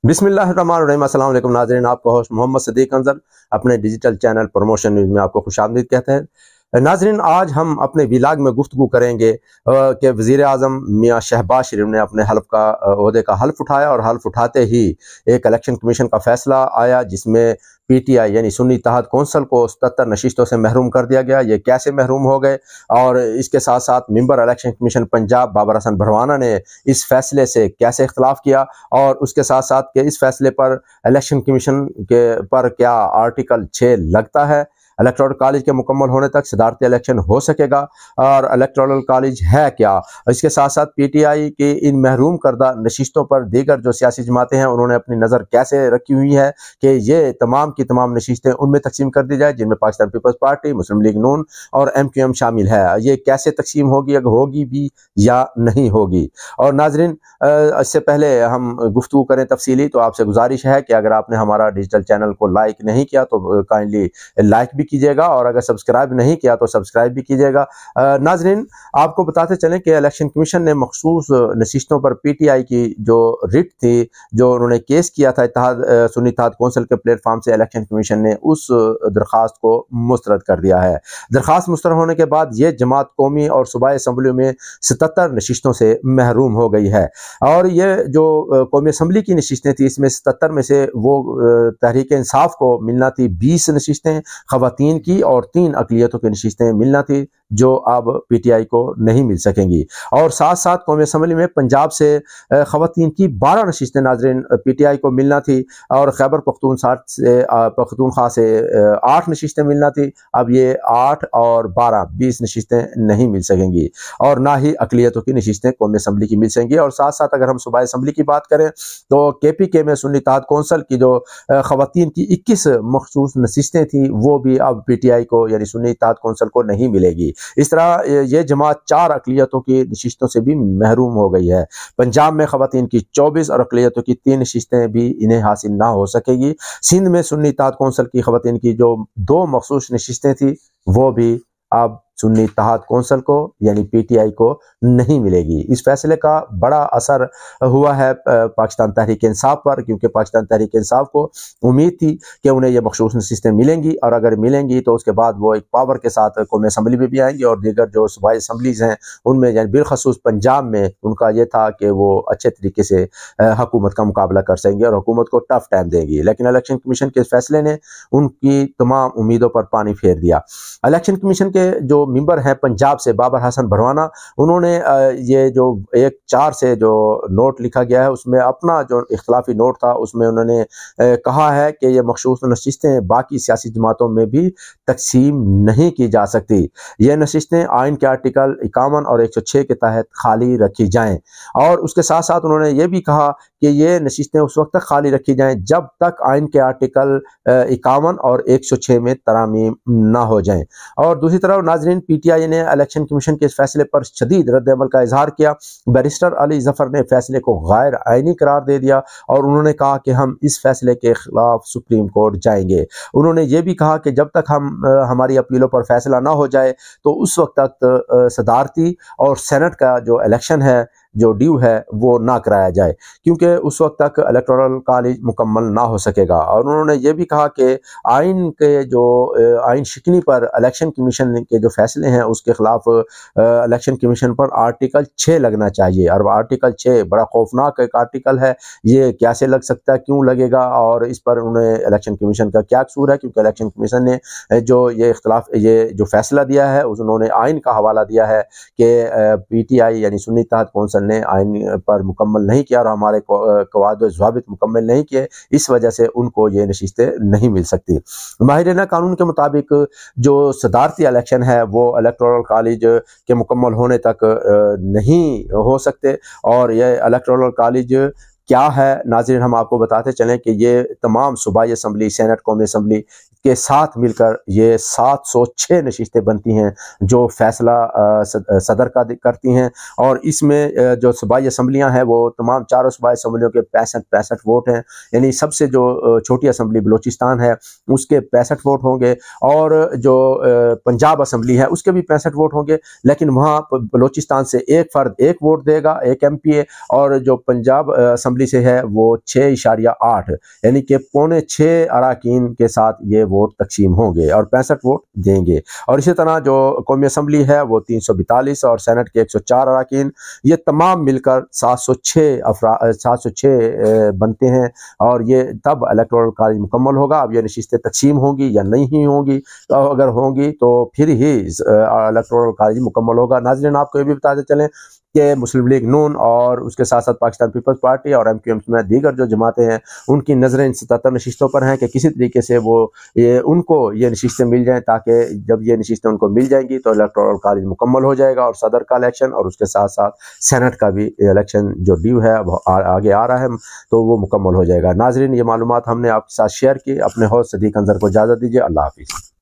بسم اللہ الرحمن الرحیم۔ السلام علیکم ناظرین، آپ کا ہوسٹ محمد صدیق انظر اپنے ڈیجیٹل چینل پروموشن نیوز میں آپ کو خوش آمدید کہتے ہیں۔ ناظرین، آج ہم اپنے ویلاگ میں گفتگو کریں گے کہ وزیر اعظم میاں شہباز شریف نے اپنے عہدے کا حلف اٹھایا، اور حلف اٹھاتے ہی ایک الیکشن کمیشن کا فیصلہ آیا جس میں پی ٹی آئی یعنی سنی اتحاد کونسل کو 77 نشستوں سے محروم کر دیا گیا۔ یہ کیسے محروم ہو گئے، اور اس کے ساتھ ساتھ member election commission Punjab Babar Hasan Bharwana نے اس فیصلے سے کیسے اختلاف کیا، اور اس کے ساتھ ساتھ کہ اس فیصلے پر الیکشن کمیشن کے پر کیا آرٹیکل 6 لگتا ہے، الیکٹورل کالج کے مکمل ہونے تک صدارتی الیکشن ہو سکے گا، اور الیکٹورل کالج ہے کیا۔ اس کے ساتھ ساتھ پی ٹی آئی کی ان محروم کردہ نشستوں پر دیگر جو سیاسی جماعتیں ہیں انہوں نے اپنی نظر کیسے رکھی ہوئی ہے کہ یہ تمام کی تمام نشستیں ان میں تقسیم کر دی جائے جن میں پاکستان پیپلز پارٹی، مسلم لیگ نون اور ایم کیو ایم شامل ہے۔ یہ کیسے تقسیم ہوگی، اگر ہوگی بھی یا نہیں ہوگی۔ اور ناظرین، اس سے پہلے ہم گفتگو کریں تفصیلی تو آپ سے گزارش ہے کہ اگر آپ نے ہمارا ڈیجیٹل چینل کو لائک نہیں کیا تو کائنڈلی لائک بھی کیجیے گا، اور اگر سبسکرائب نہیں کیا تو سبسکرائب بھی کیجیے گا۔ ناظرین، آپ کو بتاتے چلیں کہ الیکشن کمیشن نے مخصوص نشستوں پر پی ٹی آئی کی جو رٹ تھی، جو انہوں نے کیس کیا تھا سنی اتحاد کونسل کے پلیٹ فارم سے، الیکشن کمیشن نے اس درخواست کو مسترد کر دیا ہے۔ درخواست مسترد ہونے کے بعد یہ جماعت قومی اور صوبائی اسمبلیوں میں 77 نشستوں سے محروم ہو گئی ہے، اور یہ جو قومی اسمبلی کی نشستیں تھیں اس میں 77 میں سے وہ تحریک انصاف کو ملنا تھی 20 نشستیں خواتین کی، اور 3 اقلیتوں کی نشستیں ملنا تھی جو اب پی ٹی آئی کو نہیں مل سکیں گی۔ اور ساتھ ساتھ قومی اسمبلی میں پنجاب سے خواتین کی 12 نشستیں ناظرین پی ٹی آئی کو ملنا تھی، اور خیبر پختونخوا سے 8 نشستیں ملنا تھی۔ اب یہ 8 اور 12 20 نشستیں نہیں مل سکیں گی، اور نہ ہی اقلیتوں کی نشستیں قومی اسمبلی کی مل سکیں گی۔ اور ساتھ ساتھ اگر ہم صوبائی اسمبلی کی بات کریں تو کے پی کے میں سنی اتحاد کونسل کی جو خواتین کی 21 مخصوص نشستیں تھیں وہ بھی اب پی ٹی آئی کو یعنی سنی اتحاد کونسل کو نہیں ملے گی۔ اس طرح یہ جماعت 4 اقلیتوں کی نشستوں سے بھی محروم ہو گئی ہے۔ پنجاب میں خواتین کی 24 اور اقلیتوں کی 3 نشستیں بھی انہیں حاصل نہ ہو سکے گی۔ سندھ میں سنی اتحاد کونسل کی خواتین کی جو 2 مخصوص نشستیں تھیں وہ بھی اب سنی اتحاد کونسل کو یعنی پی ٹی آئی کو نہیں ملے گی۔ اس فیصلے کا بڑا اثر ہوا ہے پاکستان تحریک انصاف پر، کیونکہ پاکستان تحریک انصاف کو امید تھی کہ انہیں یہ مخصوص نشستیں ملیں گی، اور اگر ملیں گی تو اس کے بعد وہ ایک پاور کے ساتھ قومی اسمبلی میں بھی آئیں گی، اور دیگر جو صوبائی اسمبلیز ہیں ان میں یعنی بالخصوص پنجاب میں ان کا یہ تھا کہ وہ اچھے طریقے سے حکومت کا مقابلہ کر سکیں گے اور حکومت کو ٹف ٹائم دیں گی۔ لیکن الیکشن کمیشن کے فیصلے نے ان کی تمام امیدوں پر پانی پھیر دیا۔ الیکشن کمیشن کے جو ممبر ہیں پنجاب سے بابر حسن بھروانہ، انہوں نے یہ جو 1/4 سے جو نوٹ لکھا گیا ہے اس میں اپنا جو اختلافی نوٹ تھا اس میں انہوں نے کہا ہے کہ یہ مخصوص نشستیں باقی سیاسی جماعتوں میں بھی تقسیم نہیں کی جا سکتی۔ یہ نشستیں آئین کے آرٹیکل 51 اور 106 کے تحت خالی رکھی جائیں، اور اس کے ساتھ ساتھ انہوں نے یہ بھی کہا کہ یہ نشستیں اس وقت تک خالی رکھی جائیں جب تک آئین کے آرٹیکل 51 اور 106 میں ترامیم نہ ہو جائیں۔ اور دوسری طرف ناظرین، پی ٹی آئی نے الیکشن کمیشن کے اس فیصلے پر شدید رد عمل کا اظہار کیا۔ بیرسٹر علی ظفر نے فیصلے کو غیر آئینی قرار دے دیا، اور انہوں نے کہا کہ ہم اس فیصلے کے خلاف سپریم کورٹ جائیں گے۔ انہوں نے یہ بھی کہا کہ جب تک ہماری اپیلوں پر فیصلہ نہ ہو جائے تو اس وقت تک صدارتی اور سینٹ کا جو الیکشن ہے جو ڈیو ہے وہ نہ کرایا جائے، کیونکہ اس وقت تک الیکٹورل کالج مکمل نہ ہو سکے گا۔ اور انہوں نے یہ بھی کہا کہ آئین شکنی پر الیکشن کمیشن کے جو فیصلے ہیں اس کے خلاف الیکشن کمیشن پر آرٹیکل 6 لگنا چاہیے، اور آرٹیکل 6 بڑا خوفناک ایک آرٹیکل ہے۔ یہ کیسے لگ سکتا ہے، کیوں لگے گا، اور اس پر انہیں الیکشن کمیشن کا کیا قصور ہے، کیونکہ الیکشن کمیشن نے جو یہ جو فیصلہ دیا ہے انہوں نے آئین کا حوالہ دیا ہے کہ پی ٹی آئی یعنی سنی اتحاد کونسل نے آئین پر مکمل نہیں کیا اور ہمارے قواعد و ضوابط مکمل نہیں کیے، اس وجہ سے ان کو یہ نشستیں نہیں مل سکتی۔ ماہرین قانون کے مطابق جو صدارتی الیکشن ہے وہ الیکٹورل کالج کے مکمل ہونے تک نہیں ہو سکتے، اور یہ الیکٹورل کالج کیا ہے ناظرین ہم آپ کو بتاتے چلیں کہ یہ تمام صوبائی اسمبلی، سینٹ، قومی اسمبلی کے ساتھ مل کر یہ 706 نشستیں بنتی ہیں جو فیصلہ صدر کا کرتی ہیں، اور اس میں جو صوبائی اسمبلیاں ہیں وہ تمام چاروں صوبائی اسمبلیوں کے 65 ووٹ ہیں، یعنی سب سے جو چھوٹی اسمبلی بلوچستان ہے اس کے 65 ووٹ ہوں گے، اور جو پنجاب اسمبلی ہے اس کے بھی 65 ووٹ ہوں گے، لیکن وہاں بلوچستان سے ایک فرد ایک ووٹ دے گا، ایک ایم پی اے، اور جو پنجاب اسمبلی سے ہے وہ 6.8 یعنی کہ 6.25 اراکین کے ساتھ یہ ووٹ تقسیم ہوں گے اور 65 ووٹ دیں گے۔ اور اسی طرح جو قومی اسمبلی ہے وہ 342 اور سینٹ کے 104 اراکین، یہ تمام مل کر 706 بنتے ہیں، اور یہ تب الیکٹورل کالج مکمل ہوگا۔ اب یہ نشستیں تقسیم ہوں گی یا نہیں ہوں گی، تو اگر ہوں گی تو پھر ہی الیکٹورل کالج مکمل ہوگا۔ ناظرین آپ کو یہ بھی بتاتے چلیں کہ مسلم لیگ نون اور اس کے ساتھ ساتھ پاکستان پیپلز پارٹی اور MQM میں دیگر جو جماعتیں ہیں ان کی نظریں ان 77 نشستوں پر ہیں کہ کسی طریقے سے وہ ان کو یہ نشستیں مل جائیں، تاکہ جب یہ نشستیں ان کو مل جائیں گی تو الیکٹورل کالج مکمل ہو جائے گا، اور صدر کا الیکشن اور اس کے ساتھ ساتھ سینٹ کا بھی الیکشن جو ڈیو ہے وہ آگے آ رہا ہے تو وہ مکمل ہو جائے گا۔ ناظرین یہ معلومات ہم نے آپ کے ساتھ شیئر کی، اپنے ہوسٹ صدیق انظر کو اجازت دیجیے، اللہ حافظ۔